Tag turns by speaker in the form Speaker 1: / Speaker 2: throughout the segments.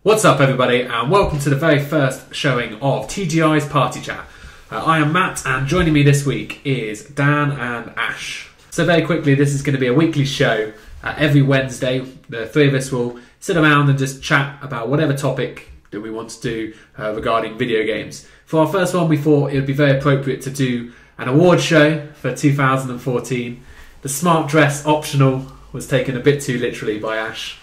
Speaker 1: What's up, everybody, and welcome to the very first showing of TGI's Party Chat. I am Matt, and joining me this week is Dan and Ash. So very quickly, this is going to be a weekly show. Every Wednesday, the three of us will sit around and just chat about whatever topic that we want to do regarding video games. For our first one, we thought it would be very appropriate to do an award show for 2014. The smart dress optional was taken a bit too literally by Ash.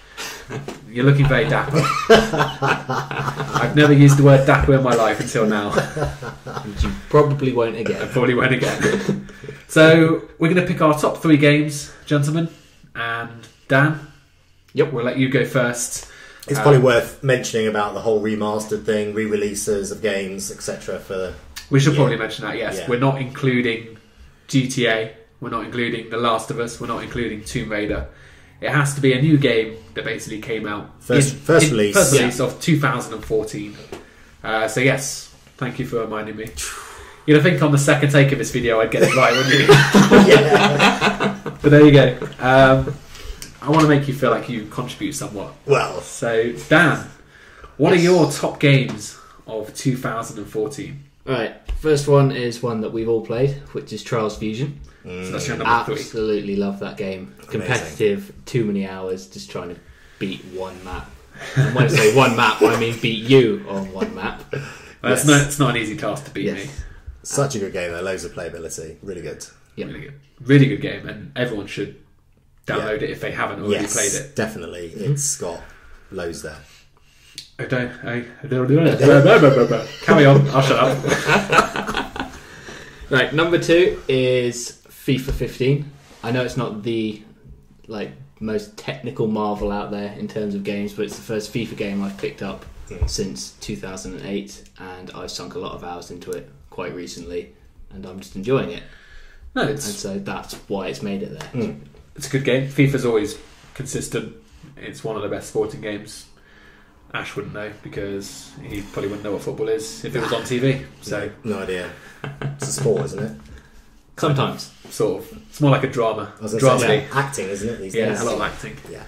Speaker 1: You're looking very dapper. I've never used the word dapper in my life until now.
Speaker 2: And you probably won't again.
Speaker 1: I probably won't again. So we're going to pick our top three games, gentlemen. And Dan,
Speaker 2: Yep,
Speaker 1: we'll let you go first.
Speaker 3: It's probably worth mentioning about the whole remastered thing, re-releases of games, etc. For
Speaker 1: We should probably mention that, yes.
Speaker 3: Yeah.
Speaker 1: We're not including GTA. We're not including The Last of Us. We're not including Tomb Raider. It has to be a new game that basically came out.
Speaker 3: First release
Speaker 1: of 2014. So yes, thank you for reminding me. You'd think on the second take of this video I'd get it right, wouldn't you?
Speaker 3: Yeah.
Speaker 1: But there you go. I want to make you feel like you contribute somewhat.
Speaker 3: Well,
Speaker 1: So Dan, what are
Speaker 2: Yes.
Speaker 1: your top games of 2014?
Speaker 2: Right, first one is one that we've all played, which is Trials Fusion.
Speaker 1: So that's your number three.
Speaker 2: Absolutely love that game. Competitive, too many hours, just trying to beat one map. And when I say one map, I mean beat you on one map.
Speaker 1: It's not an easy task to beat me.
Speaker 3: such a good game though, loads of playability, really good.
Speaker 2: Yep.
Speaker 1: Really good game, and everyone should download it if they haven't already played it.
Speaker 3: Definitely. It's got loads there.
Speaker 1: Carry on, I'll shut up.
Speaker 2: Right, number two is FIFA 15. I know it's not the most technical marvel out there in terms of games, but it's the first FIFA game I've picked up since 2008, and I've sunk a lot of hours into it quite recently, and I'm just enjoying it. And so that's why it's made it there.
Speaker 1: It's a good game. FIFA's always consistent. It's one of the best sporting games. Ash wouldn't know because he probably wouldn't know what football is if it was on TV. So
Speaker 3: No idea. It's a sport, isn't it?
Speaker 2: Sometimes.
Speaker 1: sort of, it's more like a drama.
Speaker 3: I was going
Speaker 1: Drama
Speaker 3: to say,
Speaker 1: league.
Speaker 3: acting, isn't it, these
Speaker 1: Yeah,
Speaker 3: days?
Speaker 1: a lot of acting.
Speaker 3: Yeah.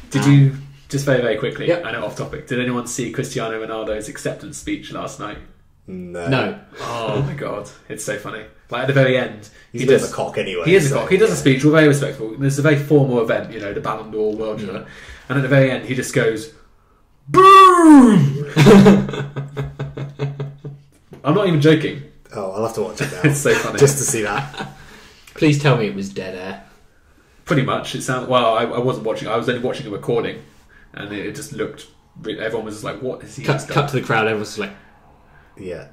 Speaker 1: Did you, just very quickly,
Speaker 2: Yep.
Speaker 1: I know off topic, did anyone see Cristiano Ronaldo's acceptance speech last night?
Speaker 2: No.
Speaker 1: Oh my god, it's so funny. Like at the very end,
Speaker 3: He's a bit of a cock anyway.
Speaker 1: He is a
Speaker 3: so,
Speaker 1: cock. He does a speech, we're very respectful. There's a very formal event, the Ballon d'Or World Tour. And at the very end, he just goes, boom! I'm not even joking.
Speaker 3: Oh, I'll have to watch it now.
Speaker 1: It's so funny.
Speaker 3: Just to see that.
Speaker 2: Please tell me it was dead air.
Speaker 1: Pretty much. It sounds. Well, I wasn't watching. I was only watching a recording, and it just looked. Everyone was just like, "What is he?"
Speaker 2: Cut to the crowd, everyone's like...
Speaker 3: Yeah.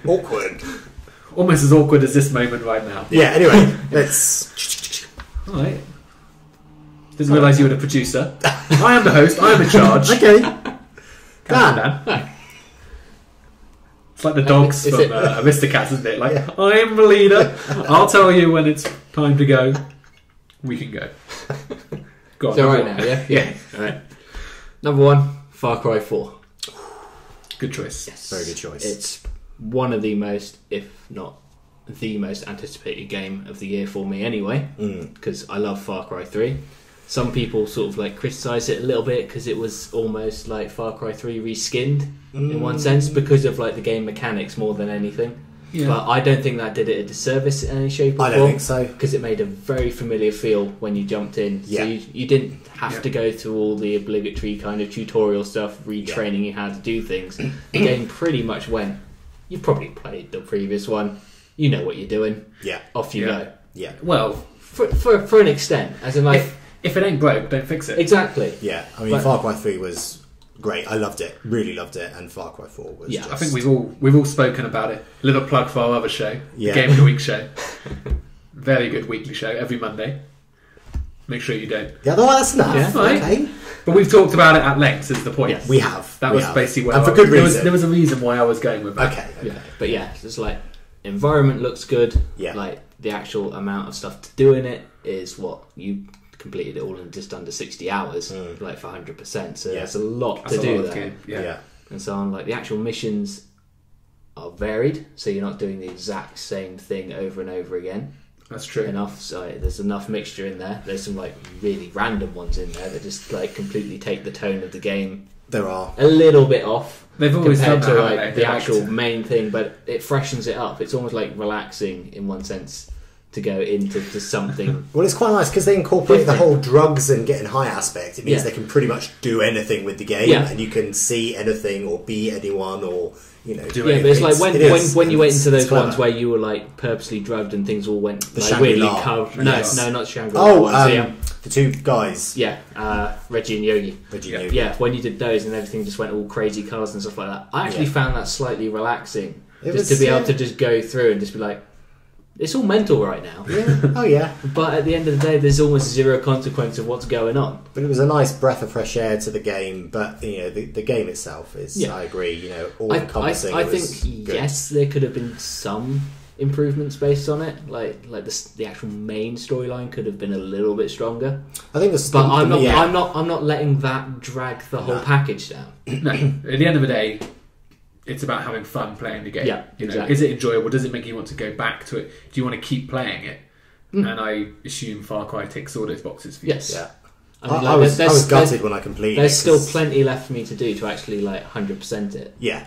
Speaker 3: Awkward.
Speaker 1: Almost as awkward as this moment right now.
Speaker 3: Yeah, anyway, let's...
Speaker 1: All right. Didn't realise you were the producer. I am the host. I am in charge.
Speaker 3: Okay.
Speaker 1: Dan. It's like the dogs
Speaker 2: Is
Speaker 1: from
Speaker 2: it-
Speaker 1: Aristocats, isn't it? Like,
Speaker 3: Yeah.
Speaker 1: I am the leader. I'll tell you when it's time to go. We can go. Go on.
Speaker 2: It's alright
Speaker 1: number
Speaker 2: now,
Speaker 1: one.
Speaker 2: yeah?
Speaker 1: Yeah.
Speaker 2: Alright. Number one, Far Cry 4.
Speaker 1: Good choice.
Speaker 3: Very good choice.
Speaker 2: It's one of the most, if not the most anticipated game of the year for me anyway, because I love Far Cry 3. Some people sort of criticise it a little bit because it was almost like Far Cry 3 reskinned in one sense because of the game mechanics more than anything.
Speaker 1: Yeah.
Speaker 2: But I don't think that did it a disservice in any shape or form.
Speaker 3: I don't think so.
Speaker 2: Because it made a very familiar feel when you jumped in.
Speaker 3: Yeah.
Speaker 2: So you didn't have to go through all the obligatory kind of tutorial stuff, retraining you how to do things. The game pretty much went, you've probably played the previous one, you know what you're doing,
Speaker 3: Yeah.
Speaker 2: off you go.
Speaker 3: Yeah.
Speaker 1: Well,
Speaker 2: For an extent, as in
Speaker 1: if it ain't broke, don't fix it.
Speaker 2: Exactly.
Speaker 3: Yeah. I mean, Far Cry 3 was great. I loved it. Really loved it. And Far Cry 4 was
Speaker 2: Yeah,
Speaker 3: just...
Speaker 1: I think we've all spoken about it. Little plug for our other show,
Speaker 3: Yeah.
Speaker 1: the Game of the Week show. Very good weekly show every Monday. Make sure you don't.
Speaker 3: Yeah, no, that's enough.
Speaker 2: Yeah.
Speaker 3: Okay.
Speaker 1: But we've talked about it at length. Is the point?
Speaker 2: Yes.
Speaker 3: We have.
Speaker 1: That
Speaker 3: We
Speaker 1: was
Speaker 3: have.
Speaker 1: basically where
Speaker 3: And for good
Speaker 1: there
Speaker 3: reason.
Speaker 1: was a reason why I was going with that.
Speaker 3: Okay.
Speaker 2: Yeah. But yeah, it's environment looks good.
Speaker 3: Yeah.
Speaker 2: The actual amount of stuff to do in it is what you completed it all in just under 60 hours, for 100%. So there's a lot
Speaker 1: That's
Speaker 2: to
Speaker 1: a
Speaker 2: do
Speaker 1: lot of
Speaker 2: there.
Speaker 1: game. Yeah.
Speaker 3: Yeah.
Speaker 2: And so on, the actual missions are varied, so you're not doing the exact same thing over and over again.
Speaker 1: That's true.
Speaker 2: enough. So there's enough mixture in there. There's some like really random ones in there that just like completely take the tone of the game
Speaker 3: There are.
Speaker 2: a little bit off.
Speaker 1: They've always done
Speaker 2: compared
Speaker 1: that,
Speaker 2: to
Speaker 1: haven't
Speaker 2: like
Speaker 1: they?
Speaker 2: the
Speaker 1: They
Speaker 2: actual
Speaker 1: liked-
Speaker 2: main thing, but it freshens it up. It's almost like relaxing in one sense to go into to something.
Speaker 3: Well, it's quite nice because they incorporate the
Speaker 2: Different.
Speaker 3: whole drugs and getting high aspect. It means
Speaker 2: Yeah.
Speaker 3: they can pretty much do anything with the game,
Speaker 2: Yeah.
Speaker 3: and you can see anything or be anyone or
Speaker 1: Do
Speaker 2: Yeah, but it's like when you went into those ones where you were like purposely drugged and things all went
Speaker 3: The
Speaker 2: like weirdly
Speaker 3: Shangri-La.
Speaker 2: covered.
Speaker 3: Yes.
Speaker 2: No, not Shangri-La.
Speaker 3: the two guys,
Speaker 2: Reggie and Yogi.
Speaker 3: Reggie
Speaker 1: Yeah.
Speaker 3: and Yogi.
Speaker 2: Yeah, when you did those and everything just went all crazy colours and stuff like that. I actually
Speaker 3: Yeah.
Speaker 2: found that slightly relaxing.
Speaker 3: It
Speaker 2: Just
Speaker 3: was,
Speaker 2: to be able
Speaker 3: yeah.
Speaker 2: to just go through and just be like, it's all mental right now.
Speaker 3: Yeah. Oh yeah,
Speaker 2: But at the end of the day, there's almost zero consequence of what's going on.
Speaker 3: but it was a nice breath of fresh air to the game. But you know, the game itself is.
Speaker 2: Yeah.
Speaker 3: I agree. You know, all
Speaker 2: I
Speaker 3: encompassing.
Speaker 2: think, yes, there could have been some improvements based on it. Like the actual main storyline could have been a little bit stronger.
Speaker 3: I think the
Speaker 2: But I'm not.
Speaker 3: Yeah.
Speaker 2: I'm not letting that drag the whole
Speaker 3: No.
Speaker 2: package down.
Speaker 1: No, at the end of the day, it's about having fun playing the game.
Speaker 2: Yeah,
Speaker 1: You know,
Speaker 2: exactly.
Speaker 1: is it enjoyable? Does it make you want to go back to it? Do you want to keep playing it?
Speaker 2: Mm.
Speaker 1: And I assume Far Cry ticks all those boxes for you.
Speaker 2: Yes.
Speaker 3: Yeah.
Speaker 2: I mean,
Speaker 3: I
Speaker 2: like,
Speaker 3: was
Speaker 2: there's
Speaker 3: gutted when I completed.
Speaker 2: There's
Speaker 3: it,
Speaker 2: still
Speaker 3: 'cause-
Speaker 2: plenty left for me to do to actually like 100% it.
Speaker 3: Yeah.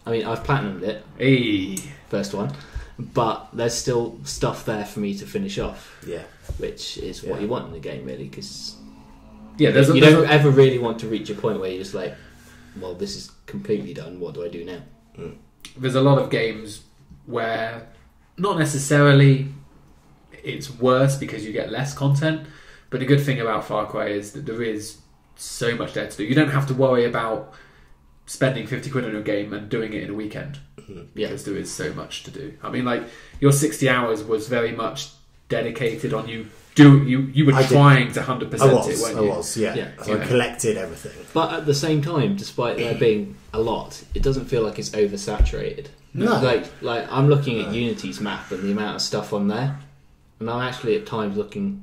Speaker 2: I mean, I've platinumed it,
Speaker 1: Hey.
Speaker 2: first one, but there's still stuff there for me to finish off,
Speaker 3: Yeah.
Speaker 2: which is what
Speaker 3: Yeah.
Speaker 2: you want in the game, really, because
Speaker 1: Yeah, there's
Speaker 2: you
Speaker 1: there's
Speaker 2: don't ever really want to reach a point where you're just like, well, this is completely done. What do I do now?
Speaker 1: there's a lot of games where not necessarily it's worse because you get less content, but the good thing about Far Cry is that there is so much there to do. You don't have to worry about spending 50 quid on a game and doing it in a weekend
Speaker 2: Yeah.
Speaker 1: because there is so much to do. I mean, like, your 60 hours was very much dedicated on you. You were
Speaker 3: I did.
Speaker 1: trying to 100%
Speaker 3: I
Speaker 1: it,
Speaker 3: was.
Speaker 1: weren't
Speaker 3: I
Speaker 1: you?
Speaker 3: was. Yeah.
Speaker 2: Yeah.
Speaker 3: So I
Speaker 1: Yeah.
Speaker 3: collected everything.
Speaker 2: But at the same time, despite there being a lot, it doesn't feel like it's oversaturated.
Speaker 3: No.
Speaker 2: Like I'm looking at
Speaker 3: No.
Speaker 2: Unity's map and the amount of stuff on there, and I'm actually at times looking,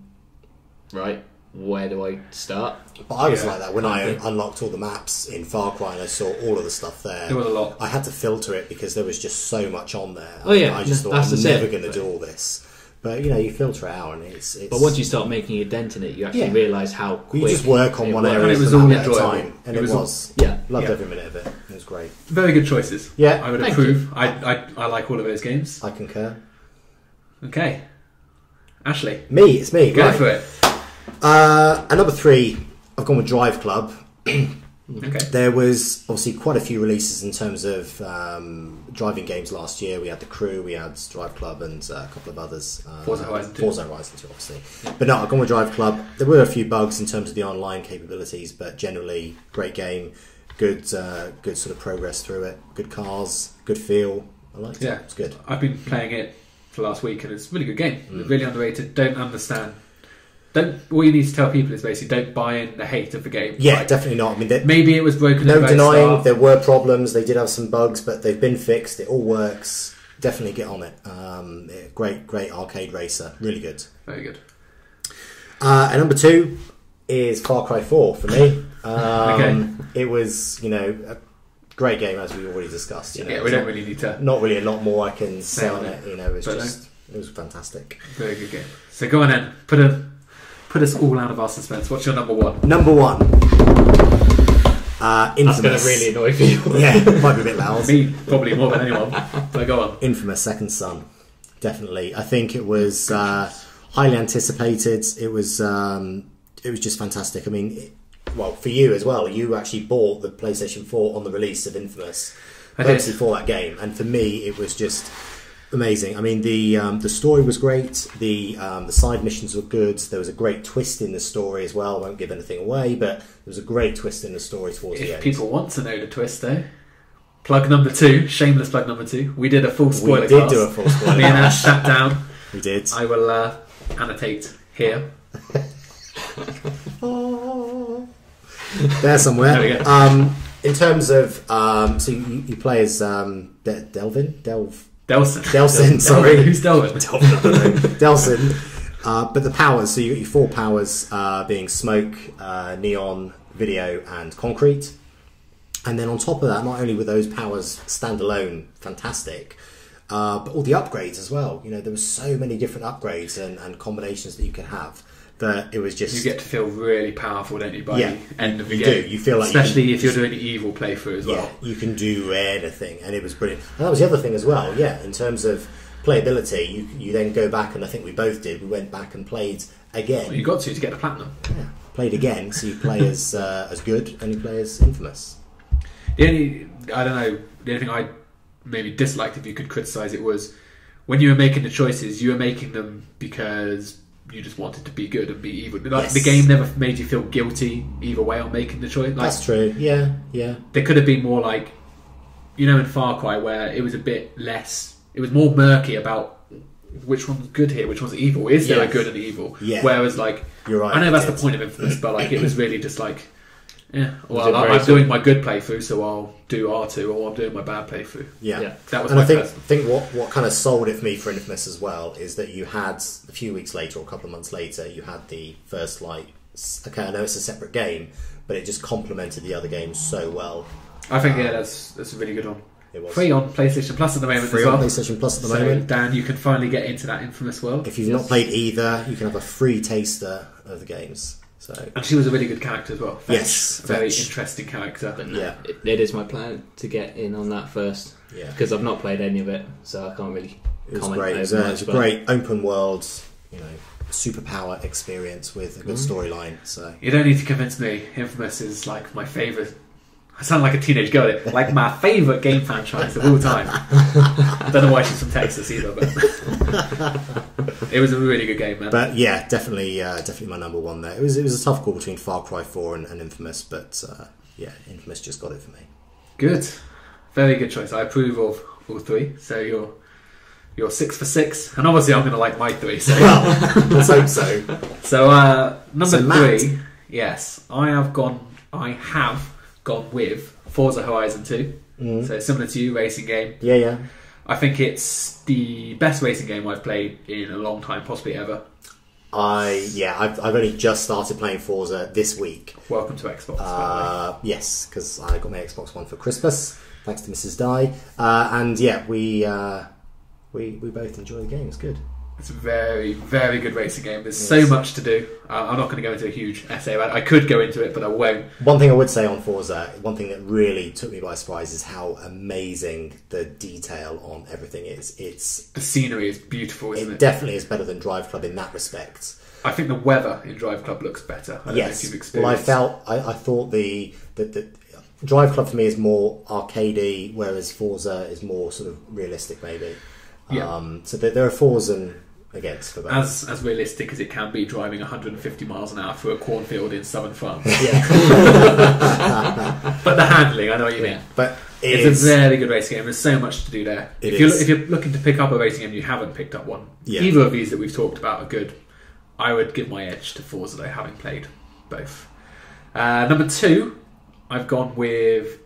Speaker 2: right, where do I start?
Speaker 3: But I was
Speaker 1: Yeah.
Speaker 3: like that when I
Speaker 2: Okay.
Speaker 3: unlocked all the maps in Far Cry and I saw all of the stuff there.
Speaker 1: There was a lot.
Speaker 3: I had to filter it because there was just so much on there.
Speaker 2: Oh, yeah.
Speaker 3: I just thought
Speaker 2: That's
Speaker 3: I'm
Speaker 2: the
Speaker 3: never
Speaker 2: same.
Speaker 3: going to do all this. But you know, you filter it out and it's.
Speaker 2: But once you start making a dent in it, you actually
Speaker 3: Yeah.
Speaker 2: realise how quick
Speaker 3: you just work on
Speaker 2: it
Speaker 3: one
Speaker 2: works.
Speaker 3: area
Speaker 1: And it was
Speaker 3: for
Speaker 1: all
Speaker 3: that at a
Speaker 1: enjoyable.
Speaker 3: time, and
Speaker 1: It
Speaker 3: it
Speaker 1: was
Speaker 3: was.
Speaker 2: Yeah.
Speaker 3: Loved
Speaker 1: Yeah.
Speaker 3: every minute of it. It was great.
Speaker 1: Very good choices.
Speaker 3: Yeah,
Speaker 1: I would
Speaker 2: thank
Speaker 1: approve. I like all of those games.
Speaker 3: I concur.
Speaker 1: Okay. Ashley,
Speaker 3: It's me.
Speaker 1: go
Speaker 3: Right.
Speaker 1: for it.
Speaker 3: At number 3, I've gone with Drive Club.
Speaker 1: Okay.
Speaker 3: There was obviously quite a few releases in terms of driving games last year. We had The Crew, we had Drive Club, and a couple of others.
Speaker 1: Forza Horizon 2.
Speaker 3: Forza Horizon 2, obviously. But no, I've gone with Drive Club. There were a few bugs in terms of the online capabilities, but generally, great game. Good sort of progress through it. Good cars, good feel. I liked
Speaker 1: Yeah.
Speaker 3: it. It's good.
Speaker 1: I've been playing it for last week and it's a really good game.
Speaker 3: Mm.
Speaker 1: Really underrated. Don't understand. All you need to tell people is basically don't buy in the hate of the game.
Speaker 3: Yeah,
Speaker 1: Like,
Speaker 3: definitely not. I mean,
Speaker 1: maybe it was broken.
Speaker 3: no
Speaker 1: at the very
Speaker 3: denying
Speaker 1: start.
Speaker 3: there were problems. They did have some bugs, but they've been fixed. It all works. Definitely get on it. Great arcade racer. Really good.
Speaker 1: Very good.
Speaker 3: And number 2 is Far Cry 4 for me.
Speaker 1: Okay.
Speaker 3: It was, a great game as we already discussed.
Speaker 1: Yeah,
Speaker 3: It's
Speaker 1: we don't
Speaker 3: not,
Speaker 1: really need to.
Speaker 3: not really a lot more I can say
Speaker 1: on
Speaker 3: on
Speaker 1: it.
Speaker 3: it. It's
Speaker 1: But
Speaker 3: just it was fantastic.
Speaker 1: Very good game. So go on then. Put us all out of our suspense. What's your number 1?
Speaker 3: Number 1,
Speaker 2: That's
Speaker 3: Infamous.
Speaker 2: going to really annoy people.
Speaker 3: Yeah, might be a bit loud.
Speaker 1: Me probably more than anyone. So go on.
Speaker 3: Infamous Second Son, definitely. I think it was highly anticipated. It was just fantastic. I mean, well, for you as well. You actually bought the PlayStation 4 on the release of Infamous,
Speaker 1: I did.
Speaker 3: purposely for that game, and for me, it was just amazing. I mean, the story was great. The side missions were good. There was a great twist in the story as well. I won't give anything away, but there was a great twist in the story towards the
Speaker 1: If
Speaker 3: end.
Speaker 1: people want to know the twist, though, plug number 2, shameless plug number 2. We did a full spoiler
Speaker 3: we did
Speaker 1: cast.
Speaker 3: do a full spoiler.
Speaker 1: Me and Ash sat down.
Speaker 3: We did.
Speaker 1: I will annotate here.
Speaker 3: There somewhere.
Speaker 1: There we go.
Speaker 3: In terms of, so you play as Delvin?
Speaker 1: Delson.
Speaker 3: Sorry.
Speaker 1: Who's Delvin?
Speaker 3: Delson. But the powers, so you got your 4 powers being smoke, neon, video, and concrete. And then on top of that, not only were those powers standalone fantastic, but all the upgrades as well. You know, there were so many different upgrades and combinations that you could have that it was just...
Speaker 1: You get to feel really powerful, don't you, by
Speaker 3: Yeah,
Speaker 1: the end of the
Speaker 3: you
Speaker 1: game?
Speaker 3: do. You feel like
Speaker 1: especially if you're doing an evil playthrough as well.
Speaker 3: Yeah, you can do anything, and it was brilliant. And that was the other thing as well. Yeah, in terms of playability, you then go back, and I think we both did. We went back and played again.
Speaker 1: Well, you got to get the platinum.
Speaker 3: Yeah, played again, so you play as good, and you play as Infamous.
Speaker 1: The only thing I maybe disliked, if you could criticise it, was when you were making the choices, you were making them because you just wanted to be good and be evil. Like,
Speaker 3: Yes.
Speaker 1: the game never made you feel guilty either way on making the choice. Like,
Speaker 3: That's true. Yeah.
Speaker 1: there could have been more, like, you know, in Far Cry, where it was a bit less, it was more murky about which one's good here, which one's evil. Is there a
Speaker 3: Yes.
Speaker 1: good and evil?
Speaker 3: Yeah.
Speaker 1: Whereas, like,
Speaker 3: You're right.
Speaker 1: I know that's
Speaker 3: it
Speaker 1: the
Speaker 3: did.
Speaker 1: point of Infamous, but like, it was really just like, yeah,
Speaker 2: Was it
Speaker 1: well,
Speaker 2: very
Speaker 1: I'm doing my good playthrough, so I'll do R2, or I'm doing my bad playthrough.
Speaker 3: Yeah.
Speaker 1: That was
Speaker 3: And
Speaker 1: my
Speaker 3: I think
Speaker 1: personal.
Speaker 3: what kind of sold it for me for Infamous as well is that you had a few weeks later or a couple of months later, you had the first light. Okay, I know it's a separate game, but it just complemented the other games so well.
Speaker 1: I think that's a really good one.
Speaker 3: It was
Speaker 1: Free on PlayStation Plus at the moment
Speaker 3: free
Speaker 1: as well.
Speaker 3: on PlayStation Plus at the
Speaker 1: So,
Speaker 3: moment.
Speaker 1: Dan, you can finally get into that Infamous world.
Speaker 3: If you've not played either, you can have a free taster of the games. So
Speaker 1: And she was a really good character as well. Fetch.
Speaker 3: Yes,
Speaker 1: A very
Speaker 3: Fetch.
Speaker 1: interesting character.
Speaker 2: But no,
Speaker 3: Yeah.
Speaker 2: it is my plan to get in on that first.
Speaker 3: yeah,
Speaker 2: Because I've not played any of it, so I can't really
Speaker 3: it was
Speaker 2: comment
Speaker 3: great. It was,
Speaker 2: over
Speaker 3: it
Speaker 2: much,
Speaker 3: was a
Speaker 2: but-
Speaker 3: great open world, you know, superpower experience with a good storyline. So
Speaker 1: You don't need to convince me. Infamous is like my favourite. I sound like a teenage girl. Like my favourite game franchise of all time. Don't know why she's from Texas either, but it was a really good game, man.
Speaker 3: But yeah, definitely my number one there. It was a tough call between Far Cry 4 and Infamous, but yeah, Infamous just got it for me.
Speaker 1: Good, very good choice. I approve of all three. So you're 6 for 6, and obviously I'm going to like my 3. So
Speaker 3: Well, let's hope so.
Speaker 1: so number
Speaker 3: So, Matt.
Speaker 1: 3, yes, I have gone with Forza Horizon 2. So similar to you, racing game.
Speaker 3: Yeah.
Speaker 1: I think it's the best racing game I've played in a long time, possibly ever.
Speaker 3: I've only just started playing Forza this week.
Speaker 1: Welcome to Xbox, by
Speaker 3: Yes, because I got my Xbox One for Christmas, thanks to Mrs. Di. And yeah, we both enjoy the game. It's good.
Speaker 1: the way. It's a very, very good racing game. There's
Speaker 3: Yes.
Speaker 1: so much to do. I'm not going to go into a huge essay about it. I could go into it, but I won't.
Speaker 3: One thing I would say on Forza, one thing that really took me by surprise is how amazing the detail on everything is.
Speaker 1: The scenery is beautiful, isn't
Speaker 3: It
Speaker 1: it?
Speaker 3: definitely is better than Drive Club in that respect.
Speaker 1: I think the weather in Drive Club looks better. I don't know if you've
Speaker 3: Well,
Speaker 1: experienced.
Speaker 3: I thought the Drive Club for me is more arcadey, whereas Forza is more sort of realistic, maybe.
Speaker 1: Yeah.
Speaker 3: So there are fors and against for both.
Speaker 1: As realistic as it can be, driving 150 miles an hour through a cornfield in southern France.
Speaker 3: Yeah,
Speaker 1: But the handling, I know what you mean.
Speaker 3: but
Speaker 1: It's a very good racing game. There's so much to do there.
Speaker 3: It
Speaker 1: If
Speaker 3: is.
Speaker 1: you're looking to pick up a racing game, you haven't picked up one.
Speaker 3: Yeah.
Speaker 1: Either of these that we've talked about are good. I would give my edge to Forza though, having played both. Number 2, I've gone with.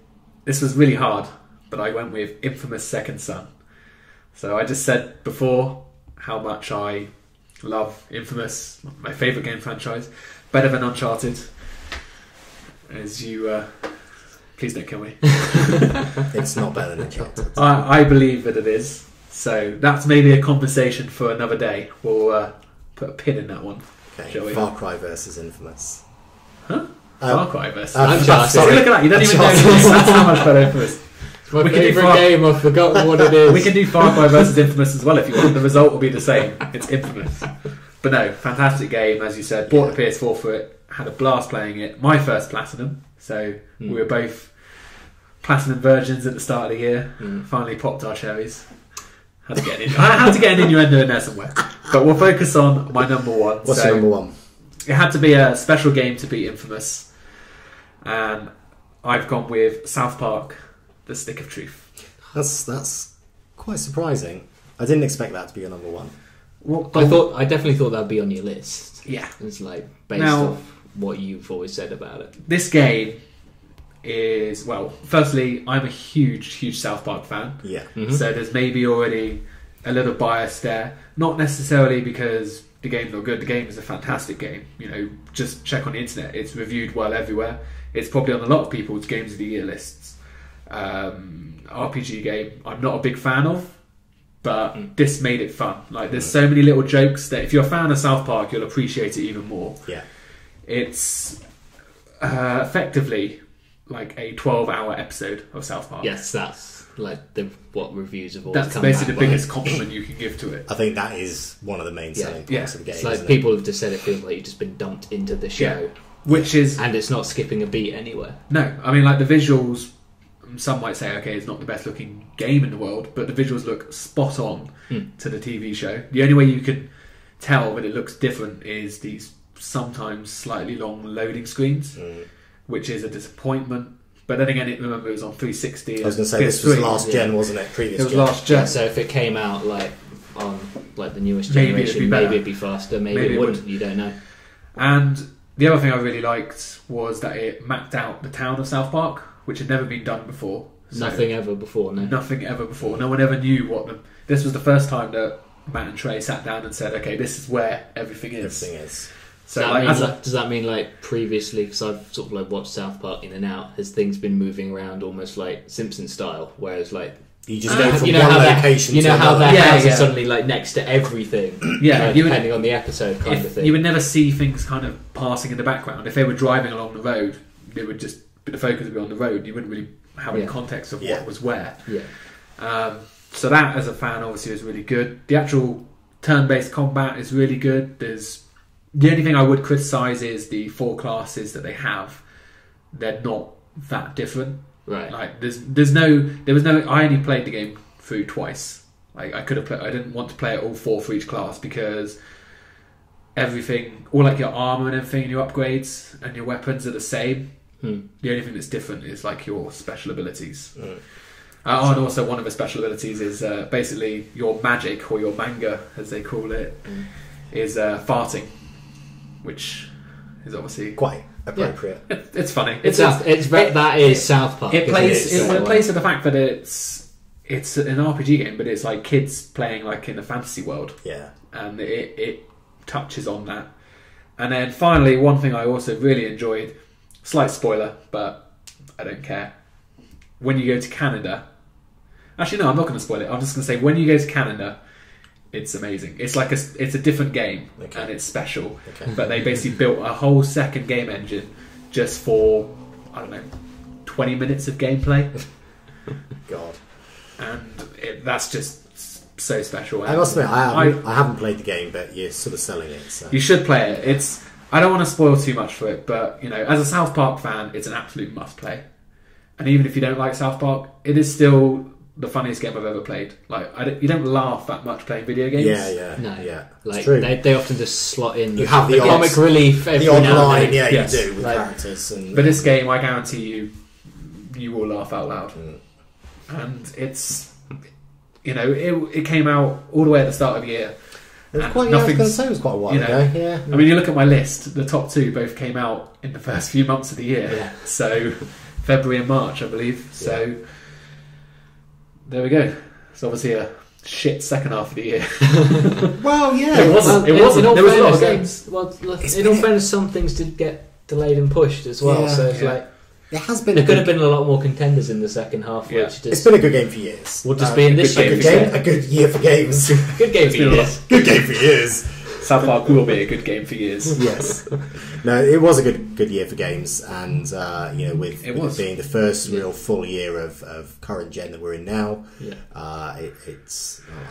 Speaker 1: This was really hard, but I went with Infamous Second Son. So I just said before how much I love Infamous, my favourite game franchise, better than Uncharted. As you, please don't kill me.
Speaker 3: it's not better than Uncharted.
Speaker 1: I believe that it is. So that's maybe a conversation for another day. We'll put a pin in that one. Shall
Speaker 3: Okay,
Speaker 1: we?
Speaker 3: Far Cry versus Infamous.
Speaker 1: Huh? Far Cry versus.
Speaker 2: Uncharted.
Speaker 1: See, look at that! You don't even know.
Speaker 3: Uncharted.
Speaker 1: That's how much better Infamous.
Speaker 2: It's my
Speaker 1: We can do
Speaker 2: favourite
Speaker 1: Far-
Speaker 2: game. I've forgotten what it is.
Speaker 1: We can do Far Cry versus Infamous as well if you want. The result will be the same. It's Infamous. But no, fantastic game, as you said. Bought the PS4 for it. Had a blast playing it. My first platinum. So we were both platinum virgins at the start of the year. Finally popped our cherries. I had to get an innuendo in there somewhere. But we'll focus on my number 1.
Speaker 3: What's
Speaker 1: So
Speaker 3: your number 1?
Speaker 1: it had to be a special game to beat Infamous. And I've gone with South Park, The Stick of Truth.
Speaker 3: That's quite surprising. I didn't expect that to be your number 1.
Speaker 2: I definitely thought that'd be on your list.
Speaker 1: Yeah.
Speaker 2: It's like based
Speaker 1: Now-
Speaker 2: off what you've always said about it.
Speaker 1: This game is, well, firstly, I'm a huge South Park fan.
Speaker 3: Yeah.
Speaker 1: So there's maybe already a little bias there. Not necessarily because the game's not good. The game is a fantastic game. You know, just check on the internet. It's reviewed well everywhere. It's probably on a lot of people's Games of the Year lists. RPG game I'm not a big fan of, but this made it fun. Like, there's so many little jokes that if you're a fan of South Park, you'll appreciate it even more.
Speaker 3: Yeah.
Speaker 1: It's effectively like a 12-hour episode of South Park.
Speaker 2: Yes, that's like what reviews have always
Speaker 1: That's
Speaker 2: come
Speaker 1: basically
Speaker 2: back
Speaker 1: the
Speaker 2: by.
Speaker 1: biggest compliment you can give to it.
Speaker 3: I think that is one of the main selling points of the game.
Speaker 2: It's like
Speaker 3: isn't
Speaker 2: people have just said it feels like you've just been dumped into the show.
Speaker 1: Yeah. Which is...
Speaker 2: And it's not skipping a beat anywhere.
Speaker 1: No, I mean, like, the visuals, some might say, okay, it's not the best looking game in the world, but the visuals look spot on to the TV show. The only way you can tell that it looks different is these sometimes slightly long loading screens, which is a disappointment. But then again, remember, it was on 360.
Speaker 3: I was going to say, this was last gen, wasn't it? Previous
Speaker 1: It was
Speaker 3: gen.
Speaker 1: last gen.
Speaker 2: Yeah, so if it came out like on like the newest
Speaker 1: Maybe
Speaker 2: generation,
Speaker 1: it'd be better.
Speaker 2: maybe it'd be faster, maybe it wouldn't. You don't know.
Speaker 1: And the other thing I really liked was that it mapped out the town of South Park, which had never been done before. So
Speaker 2: Nothing ever before, no.
Speaker 1: Nothing ever before. No one ever knew what the... This was the first time that Matt and Trey sat down and said, okay, this is where everything is.
Speaker 3: Everything is.
Speaker 1: So
Speaker 2: does that mean like previously, because I've sort of like watched South Park in and out, has things been moving around almost like Simpson style, whereas like
Speaker 3: You just go from
Speaker 2: you know
Speaker 3: one
Speaker 2: how
Speaker 3: location
Speaker 2: you
Speaker 3: to
Speaker 2: know how
Speaker 3: another.
Speaker 2: their house
Speaker 1: Yeah.
Speaker 2: is suddenly like next to everything,
Speaker 1: Yeah, you would-
Speaker 2: depending on the episode kind of thing.
Speaker 1: You would never see things kind of passing in the background. If they were driving along the road, it would just... The focus would be on the road. You wouldn't really have any context of what was where.
Speaker 2: Yeah.
Speaker 1: So that, as a fan, obviously was really good. The actual turn-based combat is really good. The only thing I would criticise is the 4 classes that they have. They're not that different.
Speaker 2: Right.
Speaker 1: Like there was no. I only played the game through twice. Like I could have played. I didn't want to play it all 4 for each class because everything, all like your armor and everything, and your upgrades and your weapons are the same. The only thing that's different is like your special abilities. And also one of the special abilities is basically your magic, or your manga as they call it, is farting, which is obviously
Speaker 3: Quite appropriate.
Speaker 1: It's funny.
Speaker 2: That is South Park.
Speaker 1: It
Speaker 2: isn't
Speaker 1: plays.
Speaker 2: it?
Speaker 1: It plays to the fact that it's an RPG game, but it's like kids playing like in a fantasy world,
Speaker 3: Yeah.
Speaker 1: and it touches on that. And then finally, one thing I also really enjoyed. Slight spoiler, but I don't care. When you go to Canada... Actually, no, I'm not going to spoil it. I'm just going to say, when you go to Canada, it's amazing. It's like it's a different game, and it's special. But they basically built a whole second game engine just for, I don't know, 20 minutes of gameplay.
Speaker 3: God.
Speaker 1: And that's just so special.
Speaker 3: I must admit, I haven't played the game, but you're sort of selling it. So.
Speaker 1: You should play it. I don't want to spoil too much for it, but you know, as a South Park fan, it's an absolute must-play. And even if you don't like South Park, it is still the funniest game I've ever played. Like, you don't laugh that much playing video games.
Speaker 2: No. Like,
Speaker 3: it's true.
Speaker 2: they often just slot in
Speaker 3: You have the
Speaker 2: comic relief every
Speaker 3: the odd
Speaker 2: now and
Speaker 3: line,
Speaker 2: then.
Speaker 3: you do with characters.
Speaker 1: But this game, I guarantee you will laugh out loud. And it's, you know, it came out all the way at the start of the year.
Speaker 3: It was quite, I was going to say it was quite a while ago. Yeah.
Speaker 1: I mean, you look at my list, the top 2 both came out in the first few months of the year.
Speaker 2: Yeah.
Speaker 1: So, February and March, I believe. So, there we go. It's obviously a shit second half of the year.
Speaker 3: Well, yeah.
Speaker 1: It wasn't. There was a lot of games.
Speaker 2: Well, in all fairness, some things did get delayed and pushed as well. So it's like...
Speaker 3: It has been.
Speaker 2: There could have been a lot more contenders in the second half.
Speaker 1: Yeah.
Speaker 2: Which
Speaker 3: It's been a good game for years.
Speaker 2: Will just be in this year.
Speaker 3: A good year for games.
Speaker 2: Good game for years.
Speaker 3: Good game for years.
Speaker 1: South Park will be a good game for years.
Speaker 3: Yes. No, it was a good year for games, and you know, with
Speaker 1: was.
Speaker 3: it being the first real full year of current gen that we're in now, I'm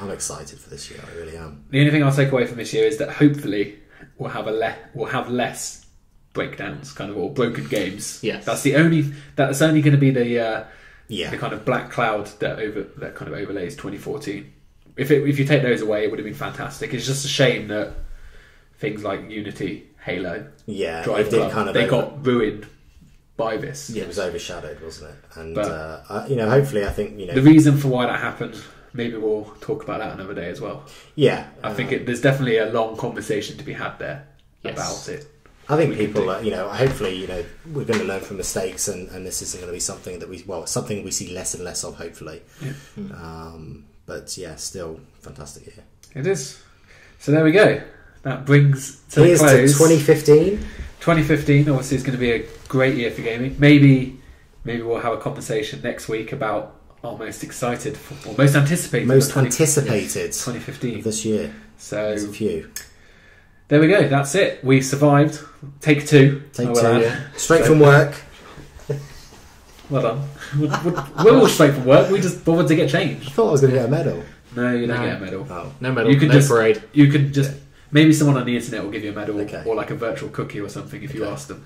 Speaker 3: excited for this year. I really am.
Speaker 1: The only thing I'll take away from this year is that hopefully we'll have less breakdowns, kind of, or broken games.
Speaker 2: Yes.
Speaker 1: That's only going to be the kind of black cloud that kind of overlays 2014. If you take those away, it would have been fantastic. It's just a shame that things like Unity, Halo, Drive Club, they got ruined by this.
Speaker 3: Yeah, it was overshadowed, wasn't it? And you know, hopefully, I think, you know,
Speaker 1: the reason for why that happened, maybe we'll talk about that another day as well.
Speaker 3: Yeah,
Speaker 1: I think there's definitely a long conversation to be had there about it.
Speaker 3: I think people, you know, hopefully, you know, we're going to learn from mistakes, and this isn't going to be something that something we see less and less of, hopefully. Yeah. But yeah, still fantastic year.
Speaker 1: It is. So there we go. That brings to the
Speaker 3: Here's
Speaker 1: close.
Speaker 3: to 2015.
Speaker 1: 2015 obviously is going to be a great year for gaming. Maybe we'll have a conversation next week about our most excited, or most anticipated,
Speaker 3: Most anticipated
Speaker 1: 2015
Speaker 3: of this year.
Speaker 1: So
Speaker 3: There's a few.
Speaker 1: there we go. That's it. We survived. Take two.
Speaker 3: Take
Speaker 1: I will
Speaker 3: two.
Speaker 1: add.
Speaker 3: Yeah. Straight
Speaker 1: So-
Speaker 3: from work.
Speaker 1: Well done. We're all straight from work. We just bothered to get
Speaker 3: I
Speaker 1: changed.
Speaker 3: thought I was going to get a medal.
Speaker 1: No, you don't
Speaker 2: No.
Speaker 1: get a medal.
Speaker 3: Oh.
Speaker 2: No medal,
Speaker 1: You can
Speaker 2: no
Speaker 1: just-
Speaker 2: parade.
Speaker 1: You could just maybe someone on the internet will give you a medal
Speaker 3: Okay.
Speaker 1: or like a virtual cookie or something if you
Speaker 3: Okay.
Speaker 1: ask them.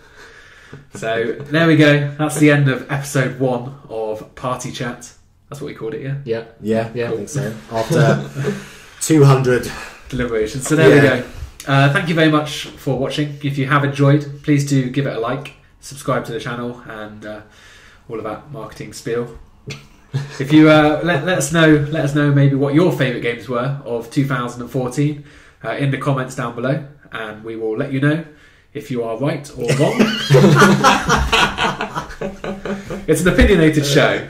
Speaker 1: So there we go. That's the end of episode 1 of Party Chat. That's what we called it, yeah.
Speaker 2: Yeah.
Speaker 3: Yeah,
Speaker 2: Yeah.
Speaker 3: I think so. After 200.
Speaker 1: Deliberations. So there we
Speaker 3: Yeah.
Speaker 1: go. Thank you very much for watching. If you have enjoyed, please do give it a like, subscribe to the channel, and all of that marketing spiel. If you let us know maybe what your favourite games were of 2014 in the comments down below, and we will let you know if you are right or wrong. It's an opinionated show,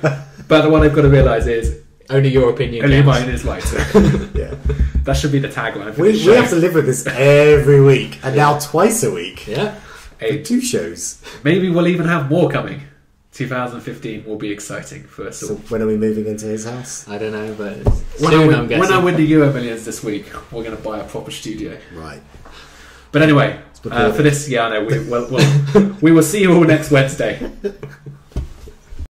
Speaker 1: but what I've got to realise is
Speaker 2: Only your opinion
Speaker 1: only
Speaker 2: counts.
Speaker 1: mine is right.
Speaker 3: Yeah.
Speaker 1: That should be the tagline for
Speaker 3: We
Speaker 1: this show.
Speaker 3: have to live with this every week, and now twice a week.
Speaker 2: Yeah.
Speaker 1: Hey,
Speaker 3: 2 shows.
Speaker 1: maybe we'll even have more coming. 2015 will be exciting for us
Speaker 3: So
Speaker 1: all.
Speaker 3: when are we moving into his house?
Speaker 2: I don't know, but
Speaker 1: When,
Speaker 2: soon,
Speaker 1: I
Speaker 2: I'm
Speaker 1: win,
Speaker 2: guessing.
Speaker 1: when I win the Euro Millions this week, we're going to buy a proper studio.
Speaker 3: Right.
Speaker 1: But anyway,
Speaker 3: prepare
Speaker 1: for this, yeah, I know, we will see you all next Wednesday.